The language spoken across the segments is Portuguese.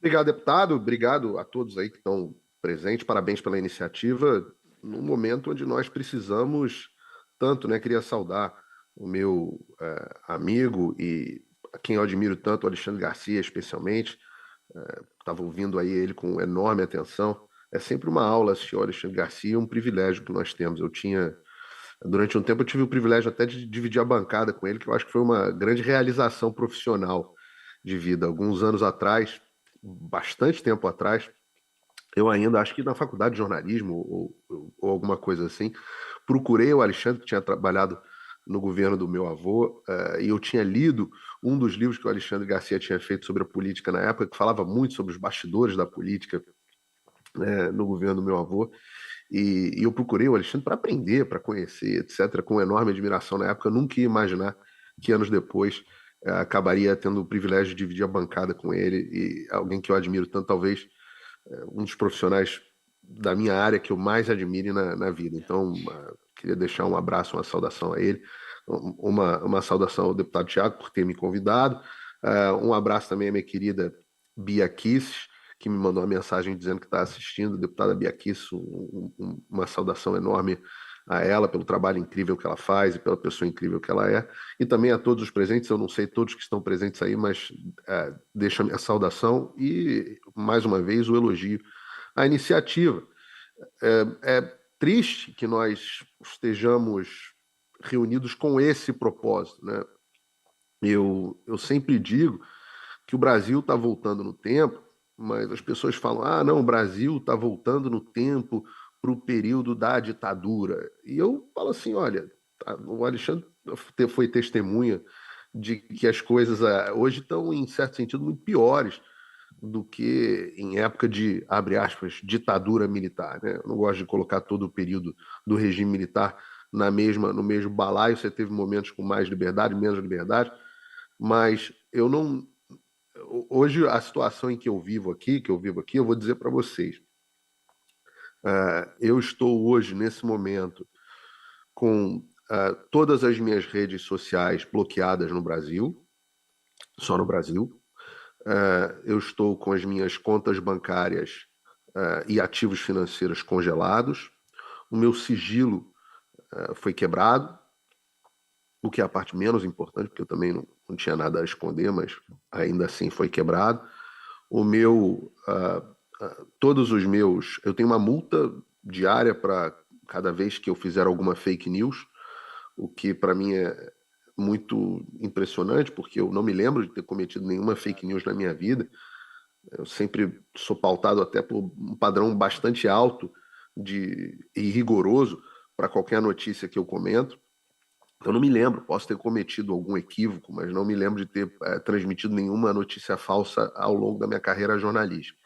Obrigado, deputado. Obrigado a todos aí que estão presentes. Parabéns pela iniciativa. Num momento onde nós precisamos tanto, né? Queria saudar o meu amigo e a quem eu admiro tanto, o Alexandre Garcia, especialmente. Estava ouvindo aí ele com enorme atenção. É sempre uma aula assistir o Alexandre Garcia, um privilégio que nós temos. Durante um tempo, eu tive o privilégio até de dividir a bancada com ele, que eu acho que foi uma grande realização profissional de vida. Alguns anos atrás, bastante tempo atrás, eu ainda, acho que na faculdade de jornalismo ou alguma coisa assim, procurei o Alexandre, que tinha trabalhado no governo do meu avô, e eu tinha lido um dos livros que o Alexandre Garcia tinha feito sobre a política na época, que falava muito sobre os bastidores da política, no governo do meu avô. E eu procurei o Alexandre para aprender, para conhecer, etc., com enorme admiração na época. Eu nunca ia imaginar que anos depois acabaria tendo o privilégio de dividir a bancada com ele e alguém que eu admiro tanto, talvez um dos profissionais da minha área que eu mais admire na vida. Então, queria deixar um abraço, uma saudação a ele, uma saudação ao deputado Tiago por ter me convidado, um abraço também à minha querida Bia Kicis, que me mandou uma mensagem dizendo que está assistindo, deputada Bia Kicis, uma saudação enorme a ela pelo trabalho incrível que ela faz e pela pessoa incrível que ela é, e também a todos os presentes, eu não sei todos que estão presentes aí, mas deixo a minha saudação e, mais uma vez, o elogio à iniciativa. É triste que nós estejamos reunidos com esse propósito, né? Eu sempre digo que o Brasil está voltando no tempo, mas as pessoas falam: ah, não, o Brasil está voltando no tempo para o período da ditadura. E eu falo assim: olha, o Alexandre foi testemunha de que as coisas hoje estão, em certo sentido, muito piores do que em época de, abre aspas, ditadura militar, né? Eu não gosto de colocar todo o período do regime militar no mesmo balaio. Você teve momentos com mais liberdade, menos liberdade, mas eu não. Hoje, a situação em que eu vivo aqui, eu vou dizer para vocês. Eu estou hoje, nesse momento, com todas as minhas redes sociais bloqueadas no Brasil, só no Brasil. Eu estou com as minhas contas bancárias e ativos financeiros congelados. O meu sigilo foi quebrado, o que é a parte menos importante, porque eu também não tinha nada a esconder, mas ainda assim foi quebrado. O meu, todos os meus, eu tenho uma multa diária para cada vez que eu fizer alguma fake news, o que para mim é muito impressionante, porque eu não me lembro de ter cometido nenhuma fake news na minha vida. Eu sempre sou pautado até por um padrão bastante alto e rigoroso para qualquer notícia que eu comento. Eu não me lembro, posso ter cometido algum equívoco, mas não me lembro de ter transmitido nenhuma notícia falsa ao longo da minha carreira jornalística.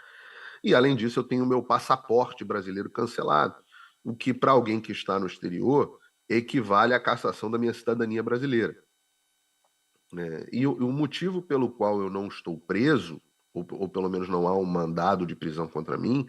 E, além disso, eu tenho o meu passaporte brasileiro cancelado, o que, para alguém que está no exterior, equivale à cassação da minha cidadania brasileira, né? E o motivo pelo qual eu não estou preso, ou pelo menos não há um mandado de prisão contra mim,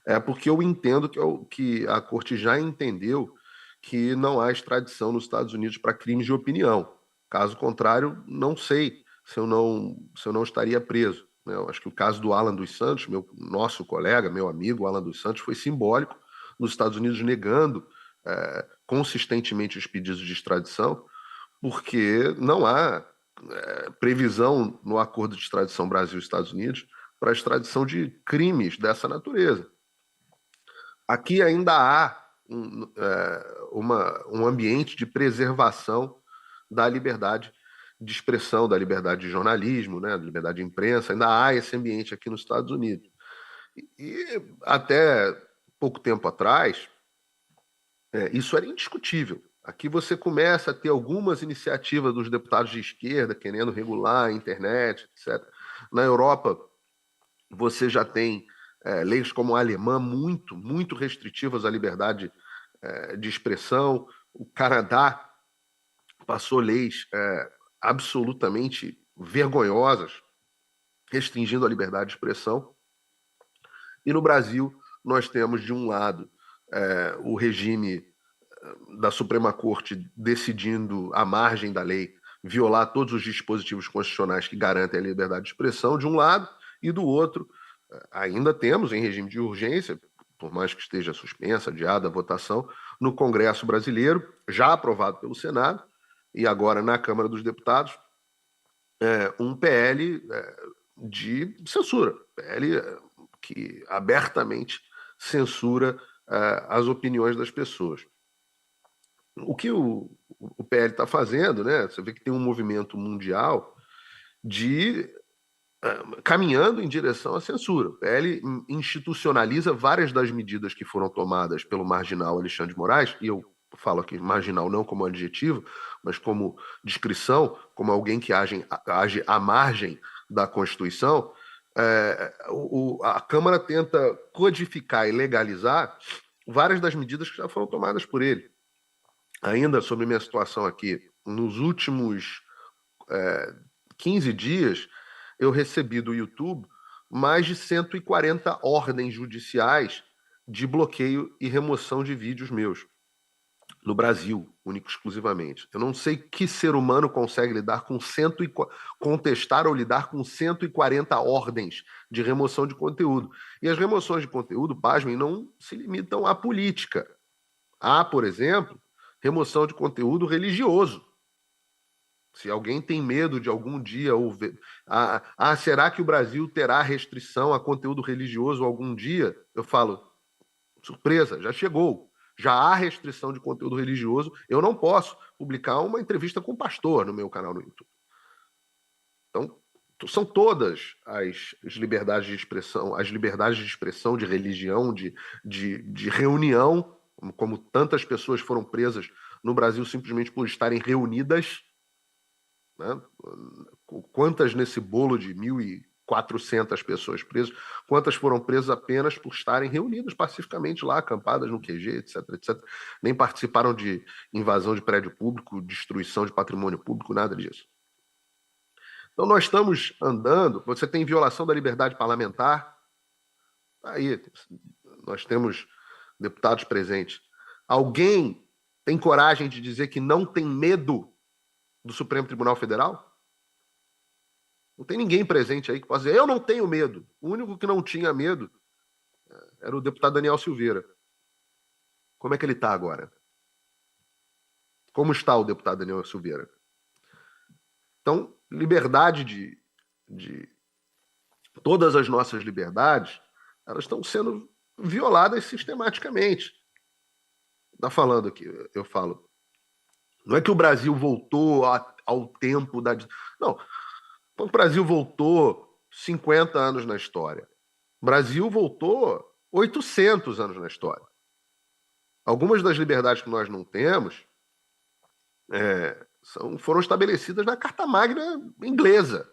é porque eu entendo que a corte já entendeu que não há extradição nos Estados Unidos para crimes de opinião. Caso contrário, não sei se eu não estaria preso, né? Eu acho que o caso do Alan dos Santos, nosso colega, meu amigo Alan dos Santos, foi simbólico, nos Estados Unidos negando consistentemente os pedidos de extradição, porque não há previsão no acordo de extradição Brasil-Estados Unidos para a extradição de crimes dessa natureza. Aqui ainda há um ambiente de preservação da liberdade de expressão, da liberdade de jornalismo, né, da liberdade de imprensa. Ainda há esse ambiente aqui nos Estados Unidos. E até pouco tempo atrás, isso era indiscutível. Aqui você começa a ter algumas iniciativas dos deputados de esquerda querendo regular a internet, etc. Na Europa, você já tem leis como a alemã muito restritivas à liberdade de expressão. O Canadá passou leis absolutamente vergonhosas, restringindo a liberdade de expressão. E no Brasil, nós temos, de um lado, o regime da Suprema Corte decidindo, à margem da lei, violar todos os dispositivos constitucionais que garantem a liberdade de expressão, de um lado, e do outro, ainda temos em regime de urgência, por mais que esteja suspensa, adiada a votação, no Congresso brasileiro, já aprovado pelo Senado, e agora na Câmara dos Deputados, um PL de censura, PL que abertamente censura as opiniões das pessoas. O que o PL está fazendo, né? Você vê que tem um movimento mundial de caminhando em direção à censura. O PL institucionaliza várias das medidas que foram tomadas pelo marginal Alexandre de Moraes, e eu falo aqui marginal não como adjetivo, mas como descrição, como alguém que age à margem da Constituição. A Câmara tenta codificar e legalizar várias das medidas que já foram tomadas por ele. Ainda sobre minha situação aqui, nos últimos 15 dias, eu recebi do YouTube mais de 140 ordens judiciais de bloqueio e remoção de vídeos meus. No Brasil, único exclusivamente. Eu não sei que ser humano consegue lidar com contestar ou lidar com 140 ordens de remoção de conteúdo. E as remoções de conteúdo, pasmem, não se limitam à política. Há, por exemplo, remoção de conteúdo religioso. Se alguém tem medo de algum dia será que o Brasil terá restrição a conteúdo religioso algum dia? Eu falo, surpresa, já chegou. Já há restrição de conteúdo religioso. Eu não posso publicar uma entrevista com o pastor no meu canal no YouTube. Então, são todas as liberdades de expressão, as liberdades de expressão, de religião, de reunião, como tantas pessoas foram presas no Brasil simplesmente por estarem reunidas, né? Quantas nesse bolo de 1.400 pessoas presas, quantas foram presas apenas por estarem reunidas pacificamente lá, acampadas no QG, etc, etc. Nem participaram de invasão de prédio público, destruição de patrimônio público, nada disso. Então nós estamos andando, você tem violação da liberdade parlamentar, aí nós temos deputados presentes. Alguém tem coragem de dizer que não tem medo do Supremo Tribunal Federal? Não tem ninguém presente aí que possa dizer, eu não tenho medo. O único que não tinha medo era o deputado Daniel Silveira. Como é que ele está agora? Como está o deputado Daniel Silveira? Então, liberdade de todas as nossas liberdades, elas estão sendo violadas sistematicamente. Está falando aqui, eu falo. Não é que o Brasil voltou ao tempo da... Não, o Brasil voltou 50 anos na história. O Brasil voltou 800 anos na história. Algumas das liberdades que nós não temos foram estabelecidas na Carta Magna inglesa,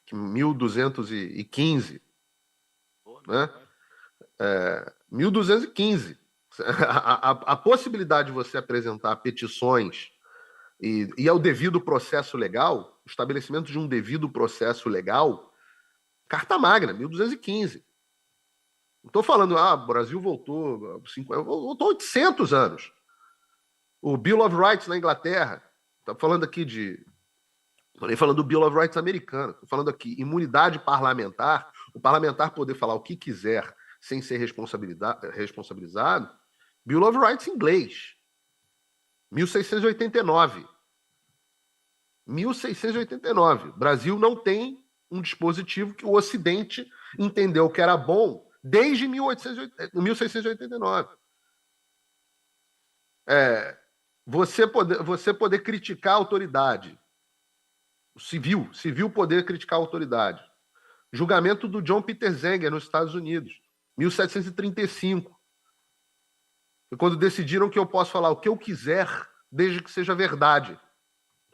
que 1215, né? 1215. A possibilidade de você apresentar petições e ao devido processo legal, o estabelecimento de um devido processo legal, Carta Magna, 1215. Não estou falando, o Brasil voltou 800 anos. O Bill of Rights na Inglaterra, estou falando aqui estou nem falando do Bill of Rights americano, estou falando aqui, imunidade parlamentar, o parlamentar poder falar o que quiser sem ser responsabilizado, Bill of Rights inglês, 1689. 1689. O Brasil não tem um dispositivo que o Ocidente entendeu que era bom desde 1689. Você poder criticar a autoridade. O civil poder criticar a autoridade. Julgamento do John Peter Zenger nos Estados Unidos, 1735. E quando decidiram que eu posso falar o que eu quiser, desde que seja verdade.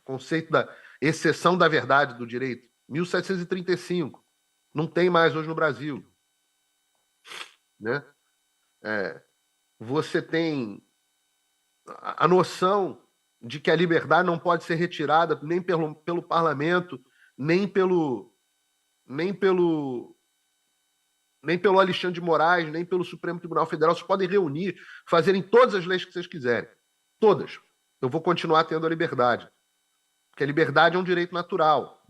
O conceito da exceção da verdade do direito, 1735. Não tem mais hoje no Brasil. Né? Você tem a noção de que a liberdade não pode ser retirada nem pelo parlamento, nem pelo Alexandre de Moraes, nem pelo Supremo Tribunal Federal. Vocês podem reunir, fazerem todas as leis que vocês quiserem. Todas. Eu vou continuar tendo a liberdade. Porque a liberdade é um direito natural.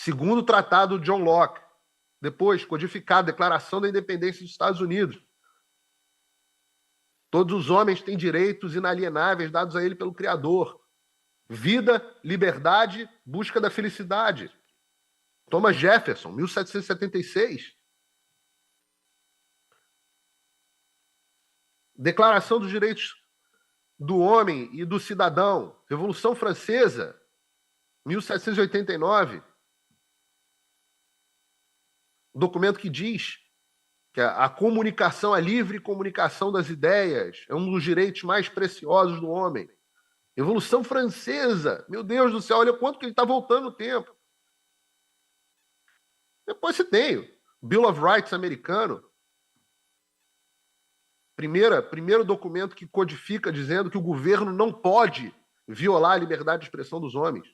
Segundo Tratado de John Locke. Depois, codificado, Declaração da Independência dos Estados Unidos. Todos os homens têm direitos inalienáveis dados a ele pelo Criador. Vida, liberdade, busca da felicidade. Thomas Jefferson, 1776. Declaração dos Direitos do Homem e do Cidadão, Revolução Francesa, 1789. Documento que diz que a comunicação, a livre comunicação das ideias é um dos direitos mais preciosos do homem. Revolução Francesa, meu Deus do céu, olha quanto que ele está voltando no tempo. Depois você tem o Bill of Rights americano, primeiro documento que codifica dizendo que o governo não pode violar a liberdade de expressão dos homens.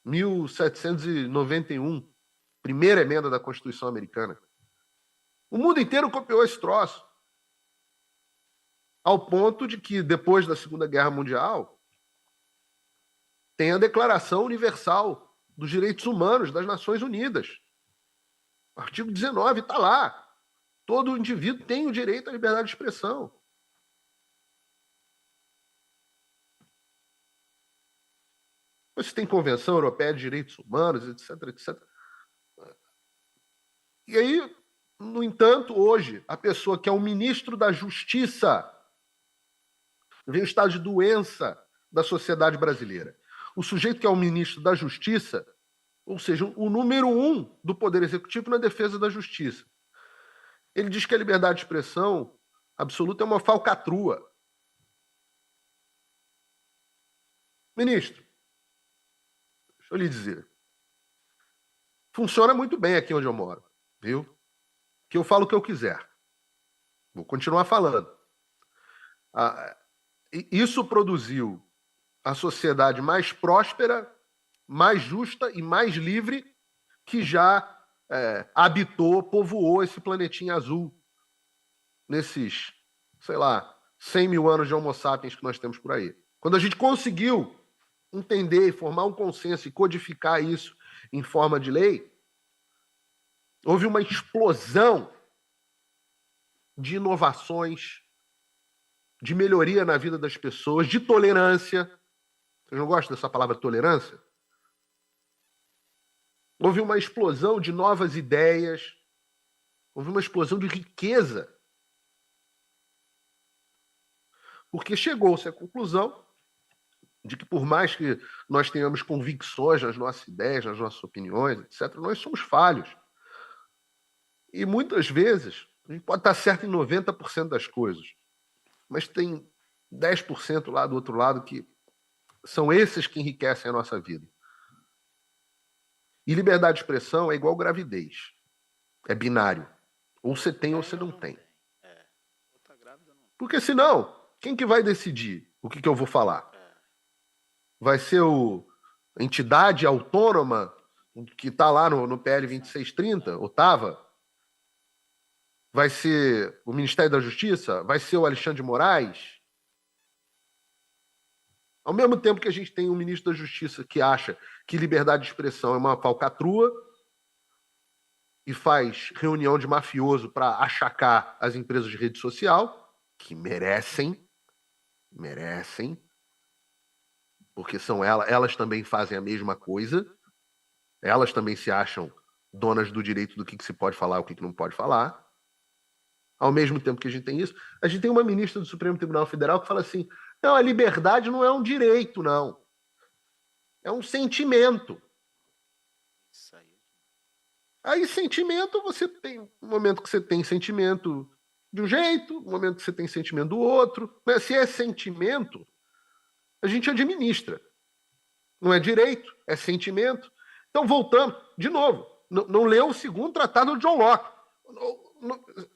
1791, primeira emenda da Constituição americana. O mundo inteiro copiou esse troço. Ao ponto de que, depois da Segunda Guerra Mundial, tem a Declaração Universal dos Direitos Humanos das Nações Unidas. O artigo 19 está lá. Todo indivíduo tem o direito à liberdade de expressão. Você tem Convenção Europeia de Direitos Humanos, etc, etc. E aí, no entanto, hoje, a pessoa que é o ministro da Justiça vê o estado de doença da sociedade brasileira. O sujeito que é o ministro da Justiça, ou seja, o número 1 do Poder Executivo na defesa da justiça. Ele diz que a liberdade de expressão absoluta é uma falcatrua. Ministro, deixa eu lhe dizer. Funciona muito bem aqui onde eu moro, viu? Que eu falo o que eu quiser. Vou continuar falando. Isso produziu a sociedade mais próspera, mais justa e mais livre que já habitou, povoou esse planetinha azul nesses, sei lá, 100 mil anos de Homo sapiens que nós temos por aí. Quando a gente conseguiu entender, formar um consenso e codificar isso em forma de lei, houve uma explosão de inovações, de melhoria na vida das pessoas, de tolerância. Vocês não gostam dessa palavra tolerância? Houve uma explosão de novas ideias, houve uma explosão de riqueza. Porque chegou-se à conclusão de que, por mais que nós tenhamos convicções nas nossas ideias, nas nossas opiniões, etc., nós somos falhos. E muitas vezes, a gente pode estar certo em 90% das coisas, mas tem 10% lá do outro lado que são esses que enriquecem a nossa vida. E liberdade de expressão é igual gravidez. É binário. Ou você tem ou você não tem. Porque senão, quem que vai decidir o que eu vou falar? Vai ser a entidade autônoma que está lá no PL 2630, ou estava? Vai ser o Ministério da Justiça? Vai ser o Alexandre de Moraes? Ao mesmo tempo que a gente tem um ministro da Justiça que acha que liberdade de expressão é uma falcatrua e faz reunião de mafioso para achacar as empresas de rede social, que merecem, porque são elas também fazem a mesma coisa, elas também se acham donas do direito do que se pode falar e o que não pode falar. Ao mesmo tempo que a gente tem isso, a gente tem uma ministra do Supremo Tribunal Federal que fala assim: não, a liberdade não é um direito, não. É um sentimento. Aí, sentimento, você tem um momento que você tem sentimento de um jeito, um momento que você tem sentimento do outro. Se é sentimento, a gente administra. Não é direito, é sentimento. Então, voltamos, de novo, não leu o segundo tratado de John Locke.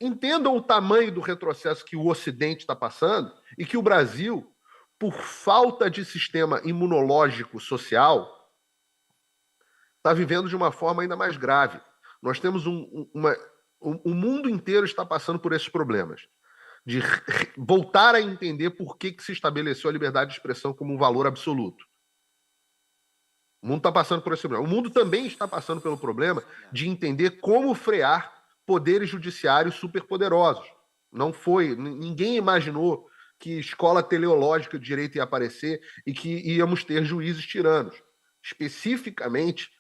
Entendam o tamanho do retrocesso que o Ocidente está passando e que o Brasil, por falta de sistema imunológico social, está vivendo de uma forma ainda mais grave. Nós temos o mundo inteiro está passando por esses problemas, de voltar a entender por que se estabeleceu a liberdade de expressão como um valor absoluto. O mundo está passando por esse problema. O mundo também está passando pelo problema de entender como frear poderes judiciários superpoderosos. Não foi, ninguém imaginou que escola teleológica de direito ia aparecer e que íamos ter juízes tiranos. Especificamente,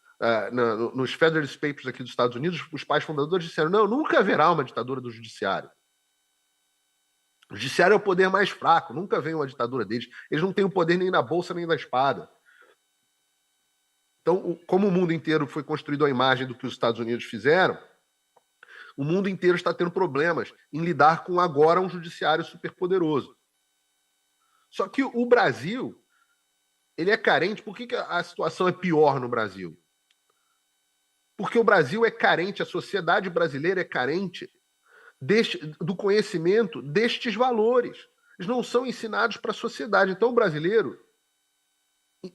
nos Federalist Papers aqui dos Estados Unidos, os pais fundadores disseram: não, nunca haverá uma ditadura do judiciário. O judiciário é o poder mais fraco, nunca vem uma ditadura deles. Eles não têm o poder nem na bolsa nem na espada. Então, como o mundo inteiro foi construído à imagem do que os Estados Unidos fizeram, o mundo inteiro está tendo problemas em lidar com agora um judiciário superpoderoso. Só que o Brasil, ele é carente. Por que a situação é pior no Brasil? Porque o Brasil é carente, a sociedade brasileira é carente do conhecimento destes valores. Eles não são ensinados para a sociedade. Então, o brasileiro,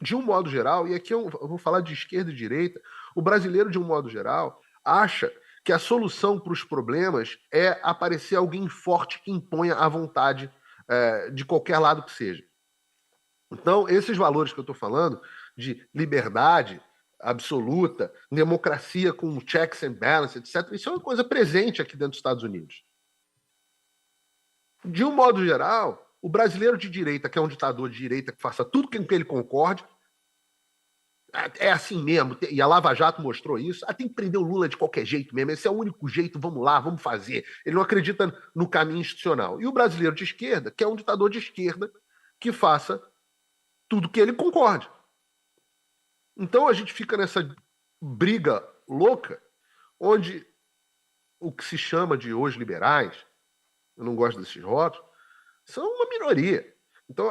de um modo geral, e aqui eu vou falar de esquerda e direita, o brasileiro, de um modo geral, acha que a solução para os problemas é aparecer alguém forte que imponha a vontade de qualquer lado que seja. Então, esses valores que eu estou falando, de liberdade absoluta, democracia com checks and balances, etc., isso é uma coisa presente aqui dentro dos Estados Unidos. De um modo geral, o brasileiro de direita, que é um ditador de direita que faça tudo com que ele concorde, é assim mesmo, e a Lava Jato mostrou isso. Tem que prender o Lula de qualquer jeito mesmo, esse é o único jeito, vamos lá, vamos fazer. Ele não acredita no caminho institucional. E o brasileiro de esquerda, que é um ditador de esquerda, que faça tudo que ele concorde. Então a gente fica nessa briga louca, onde o que se chama de hoje liberais, eu não gosto desses rótulos, são uma minoria. Então,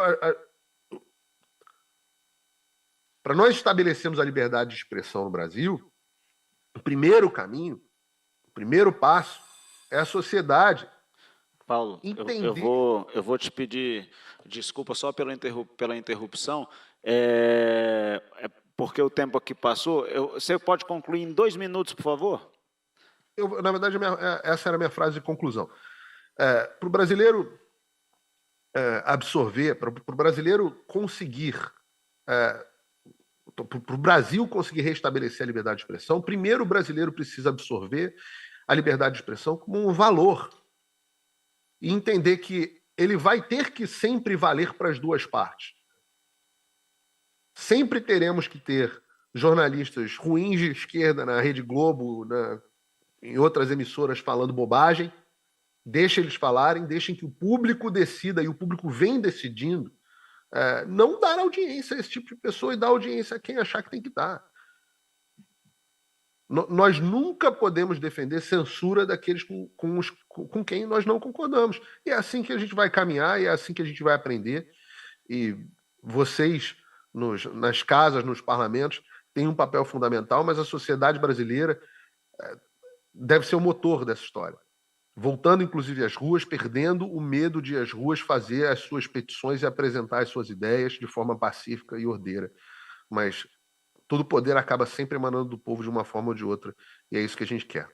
para nós estabelecermos a liberdade de expressão no Brasil, o primeiro caminho, o primeiro passo é a sociedade. Paulo, eu vou te pedir desculpa só pela interrupção, porque o tempo aqui passou. Você pode concluir em 2 minutos, por favor? Na verdade, essa era a minha frase de conclusão. Para o brasileiro absorver, para o brasileiro conseguir, para o Brasil conseguir restabelecer a liberdade de expressão, primeiro o brasileiro precisa absorver a liberdade de expressão como um valor e entender que ele vai ter que sempre valer para as duas partes. Sempre teremos que ter jornalistas ruins de esquerda na Rede Globo, em outras emissoras falando bobagem. Deixem eles falarem, deixem que o público decida, e o público vem decidindo, não dar audiência a esse tipo de pessoa e dar audiência a quem achar que tem que dar. Nós nunca podemos defender censura daqueles com quem nós não concordamos. E é assim que a gente vai caminhar, e é assim que a gente vai aprender. E vocês, nas casas, nos parlamentos, têm um papel fundamental, mas a sociedade brasileira deve ser o motor dessa história. Voltando, inclusive, às ruas, perdendo o medo de as ruas fazer as suas petições e apresentar as suas ideias de forma pacífica e ordeira. Mas todo poder acaba sempre emanando do povo de uma forma ou de outra, e é isso que a gente quer.